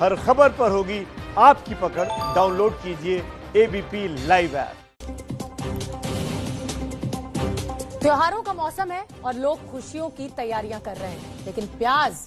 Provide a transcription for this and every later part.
हर खबर पर होगी आपकी पकड़। डाउनलोड कीजिए एबीपी लाइव ऐप। त्योहारों का मौसम है और लोग खुशियों की तैयारियां कर रहे हैं, लेकिन प्याज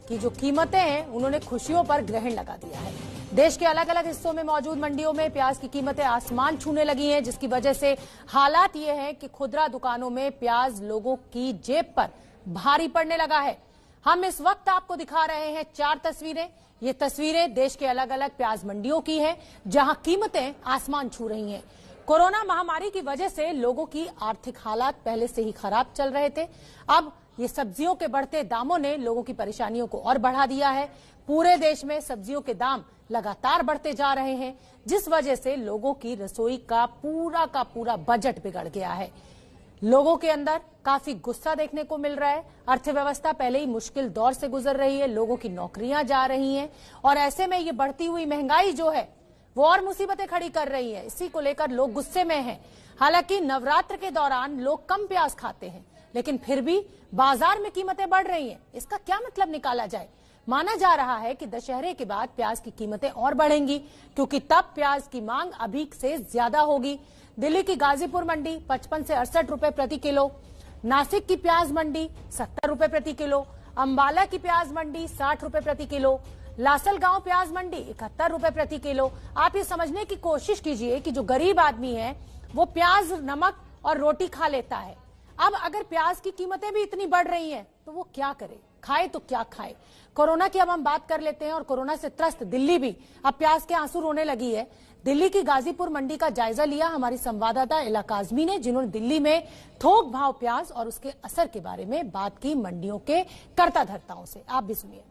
की जो कीमतें हैं उन्होंने खुशियों पर ग्रहण लगा दिया है। देश के अलग अलग हिस्सों में मौजूद मंडियों में प्याज की कीमतें आसमान छूने लगी हैं, जिसकी वजह से हालात ये हैं कि खुदरा दुकानों में प्याज लोगों की जेब पर भारी पड़ने लगा है। हम इस वक्त आपको दिखा रहे हैं 4 तस्वीरें। ये तस्वीरें देश के अलग अलग प्याज मंडियों की हैं, जहां कीमतें आसमान छू रही हैं। कोरोना महामारी की वजह से लोगों की आर्थिक हालात पहले से ही खराब चल रहे थे। अब ये सब्जियों के बढ़ते दामों ने लोगों की परेशानियों को और बढ़ा दिया है। पूरे देश में सब्जियों के दाम लगातार बढ़ते जा रहे हैं, जिस वजह से लोगों की रसोई का पूरा बजट बिगड़ गया है। लोगों के अंदर काफी गुस्सा देखने को मिल रहा है। अर्थव्यवस्था पहले ही मुश्किल दौर से गुजर रही है, लोगों की नौकरियां जा रही हैं और ऐसे में ये बढ़ती हुई महंगाई जो है वो और मुसीबतें खड़ी कर रही है। इसी को लेकर लोग गुस्से में हैं। हालांकि नवरात्र के दौरान लोग कम प्याज खाते हैं, लेकिन फिर भी बाजार में कीमतें बढ़ रही हैं। इसका क्या मतलब निकाला जाए? माना जा रहा है कि दशहरे के बाद प्याज की कीमतें और बढ़ेंगी, क्योंकि तब प्याज की मांग अभी से ज्यादा होगी। दिल्ली की गाजीपुर मंडी 55 से 68 रुपए प्रति किलो, नासिक की प्याज मंडी 70 रुपए प्रति किलो, अंबाला की प्याज मंडी 60 रुपए प्रति किलो, लासलगांव प्याज मंडी 71 रुपए प्रति किलो। आप ये समझने की कोशिश कीजिए कि जो गरीब आदमी है वो प्याज, नमक और रोटी खा लेता है। अब अगर प्याज की कीमतें भी इतनी बढ़ रही हैं तो वो क्या करे, खाए तो क्या खाए। कोरोना की अब हम बात कर लेते हैं और कोरोना से त्रस्त दिल्ली भी अब प्याज के आंसू रोने लगी है। दिल्ली की गाजीपुर मंडी का जायजा लिया हमारी संवाददाता इला काज़मी ने, जिन्होंने दिल्ली में थोक भाव प्याज और उसके असर के बारे में बात की मंडियों के कर्ता धर्ताओं से। आप भी सुनिए।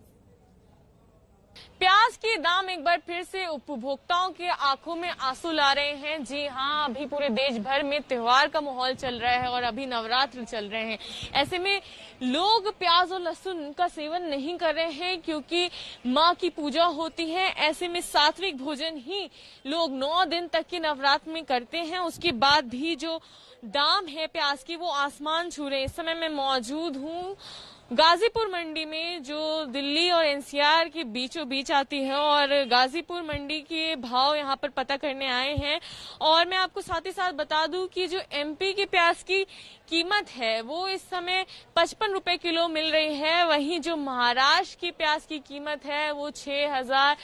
प्याज के दाम एक बार फिर से उपभोक्ताओं के आंखों में आंसू ला रहे हैं। जी हां, अभी पूरे देश भर में त्योहार का माहौल चल रहा है और अभी नवरात्र चल रहे हैं। ऐसे में लोग प्याज और लहसुन का सेवन नहीं कर रहे हैं, क्योंकि मां की पूजा होती है। ऐसे में सात्विक भोजन ही लोग 9 दिन तक के नवरात्र में करते हैं। उसके बाद भी जो दाम है प्याज की वो आसमान छू रहे हैं। इस समय मैं मौजूद हूँ गाजीपुर मंडी में, जो दिल्ली और एनसीआर के बीचों बीच आती है, और गाजीपुर मंडी के भाव यहाँ पर पता करने आए हैं। और मैं आपको साथ ही साथ बता दूं कि जो एमपी के प्याज की कीमत है वो इस समय 55 रुपए किलो मिल रही है। वहीं जो महाराष्ट्र की प्याज की कीमत है वो 6000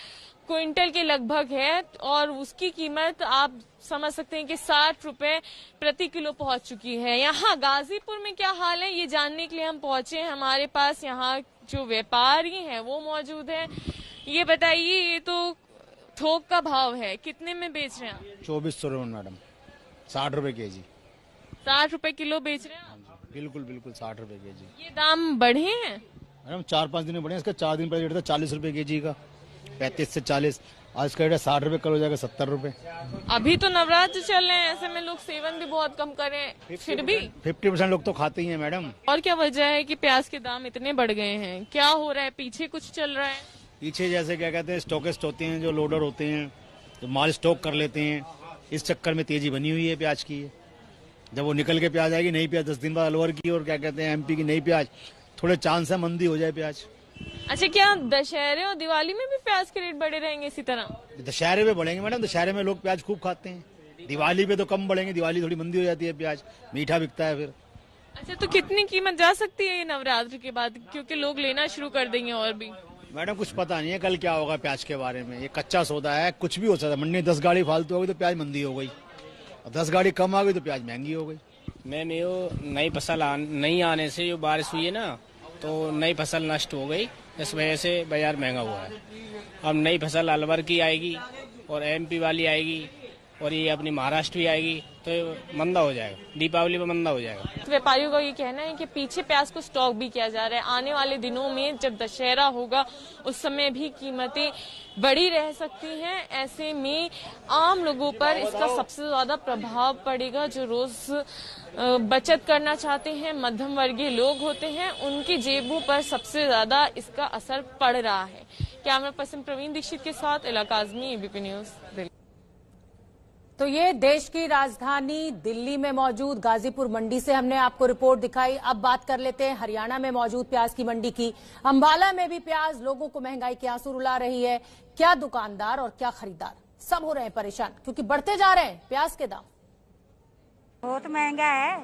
क्विंटल के लगभग है और उसकी कीमत आप समझ सकते हैं कि 60 रुपए प्रति किलो पहुंच चुकी है। यहाँ गाजीपुर में क्या हाल है ये जानने के लिए हम पहुंचे हैं। हमारे पास यहाँ जो व्यापारी हैं वो मौजूद हैं। ये बताइए, ये तो थोक का भाव है, कितने में बेच रहे हैं आप? 2400 मैडम, 60 रुपए के जी। 60 रुपए किलो बेच रहे हैं आप? बिल्कुल 60 रुपए के जी। ये दाम बढ़े हैं मैडम? 4-5 दिन में बढ़े। इसका 4 दिन पहले रेट था 40 रुपए के जी का, 35 से 40। आज का रेट 60 रुपए, कल हो जाएगा 70 रुपए। अभी तो नवरात्र चल रहे हैं, ऐसे में लोग सेवन भी बहुत कम कर रहे हैं, फिर भी 50% लोग तो खाते ही हैं मैडम। और क्या वजह है कि प्याज के दाम इतने बढ़ गए हैं? क्या हो रहा है? पीछे कुछ चल रहा है? पीछे जैसे क्या कहते हैं, स्टॉकिस्ट होते हैं, जो लोडर होते हैं, तो माल स्टॉक कर लेते हैं। इस चक्कर में तेजी बनी हुई है प्याज की। जब वो निकल के प्याज आएगी, नई प्याज 10 दिन बाद अलवर की और क्या कहते हैं एमपी की नई प्याज, थोड़े चांस है मंदी हो जाए प्याज। अच्छा, क्या दशहरे और दिवाली में भी प्याज के रेट बढ़े रहेंगे इसी तरह? दशहरे पे बढ़ेंगे मैडम, दशहरे में लोग प्याज खूब खाते हैं। दिवाली पे तो कम बढ़ेंगे, दिवाली थोड़ी मंदी हो जाती है, प्याज मीठा बिकता है फिर। अच्छा, तो कितनी कीमत जा सकती है ये नवरात्र के बाद, क्योंकि लोग लेना शुरू कर देंगे? और भी मैडम कुछ पता नहीं है कल क्या होगा प्याज के बारे में। ये कच्चा सौदा है, कुछ भी हो सकता है। मंडी 10 गाड़ी फालतू हो गई तो प्याज मंदी हो गई, और 10 गाड़ी कम आ गई तो प्याज महंगी हो गई। मैम, ये नई फसल नहीं आने से जो बारिश हुई है ना, तो नई फसल नष्ट हो गई, इस वजह से बाजार महंगा हुआ है। अब नई फसल अलवर की आएगी और एमपी वाली आएगी और ये अपनी महाराष्ट्र भी आएगी, तो मंदा हो जाएगा, दीपावली में मंदा हो जाएगा। व्यापारियों का ये कहना है कि पीछे प्याज को स्टॉक भी किया जा रहा है। आने वाले दिनों में जब दशहरा होगा उस समय भी कीमतें बढ़ी रह सकती हैं। ऐसे में आम लोगों पर इसका सबसे ज्यादा प्रभाव पड़ेगा। जो रोज बचत करना चाहते हैं, मध्यम वर्गीय लोग होते हैं, उनकी जेबों पर सबसे ज्यादा इसका असर पड़ रहा है। कैमरा पर्सन प्रवीण दीक्षित के साथ इला काज़मी, एबीपी न्यूज, दिल्ली। तो ये देश की राजधानी दिल्ली में मौजूद गाजीपुर मंडी से हमने आपको रिपोर्ट दिखाई। अब बात कर लेते हैं हरियाणा में मौजूद प्याज की मंडी की। अंबाला में भी प्याज लोगों को महंगाई के आंसू रुला रही है। क्या दुकानदार और क्या खरीदार सब हो रहे हैं परेशान, क्योंकि बढ़ते जा रहे हैं प्याज के दाम। बहुत महंगा है,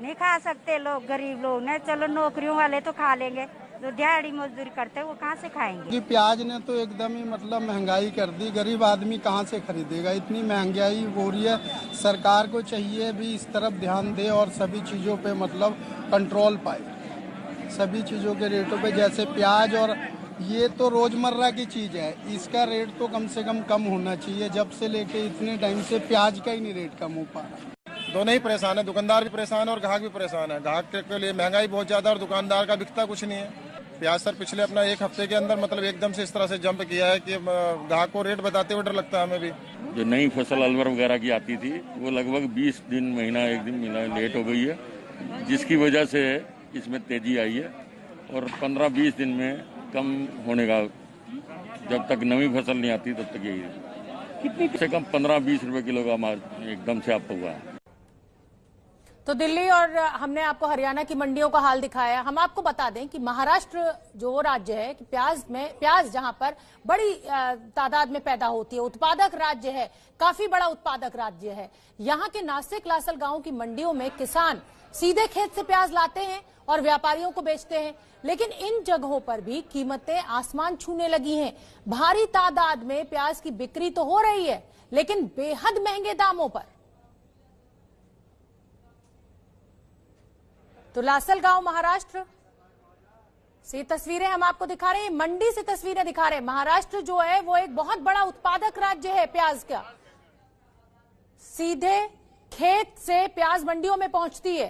नहीं खा सकते लोग, गरीब लोग ने। चलो नौकरियों वाले तो खा लेंगे, जो दिहाड़ी मजदूरी करते हैं वो कहाँ से खाएंगे। प्याज ने तो एकदम ही मतलब महंगाई कर दी, गरीब आदमी कहाँ से खरीदेगा, इतनी महंगाई हो रही है। सरकार को चाहिए भी इस तरफ ध्यान दे और सभी चीज़ों पे मतलब कंट्रोल पाए, सभी चीज़ों के रेटों पे। जैसे प्याज, और ये तो रोजमर्रा की चीज़ है, इसका रेट तो कम से कम होना चाहिए। जब से लेके इतने टाइम से प्याज का ही नहीं रेट कम हो पा रहा। दोनों ही परेशान है, दुकानदार भी परेशान है और ग्राहक भी परेशान है। ग्राहक के लिए महंगाई बहुत ज्यादा और दुकानदार का बिकता कुछ नहीं है। प्याज सर पिछले अपना एक हफ्ते के अंदर मतलब एकदम से इस तरह से जंप किया है कि ग्राहक को रेट बताते हुए डर लगता है हमें भी। जो नई फसल अलवर वगैरह की आती थी वो लगभग 20 दिन महीना एक दिन लेट हो गई है, जिसकी वजह से इसमें तेजी आई है। और 15-20 दिन में कम होने का, जब तक नई फसल नहीं आती तब तक यही है। से कम 15-20 रुपए किलो का एकदम से अप हुआ है। तो दिल्ली और हमने आपको हरियाणा की मंडियों का हाल दिखाया। हम आपको बता दें कि महाराष्ट्र जो राज्य है कि प्याज जहां पर बड़ी तादाद में पैदा होती है, उत्पादक राज्य है, काफी बड़ा उत्पादक राज्य है। यहां के नासिक लासलगांव की मंडियों में किसान सीधे खेत से प्याज लाते हैं और व्यापारियों को बेचते हैं, लेकिन इन जगहों पर भी कीमतें आसमान छूने लगी हैं। भारी तादाद में प्याज की बिक्री तो हो रही है, लेकिन बेहद महंगे दामों पर। तो लासलगांव महाराष्ट्र से तस्वीरें हम आपको दिखा रहे हैं, मंडी से तस्वीरें दिखा रहे हैं। महाराष्ट्र जो है वो एक बहुत बड़ा उत्पादक राज्य है प्याज का। सीधे खेत से प्याज मंडियों में पहुंचती है।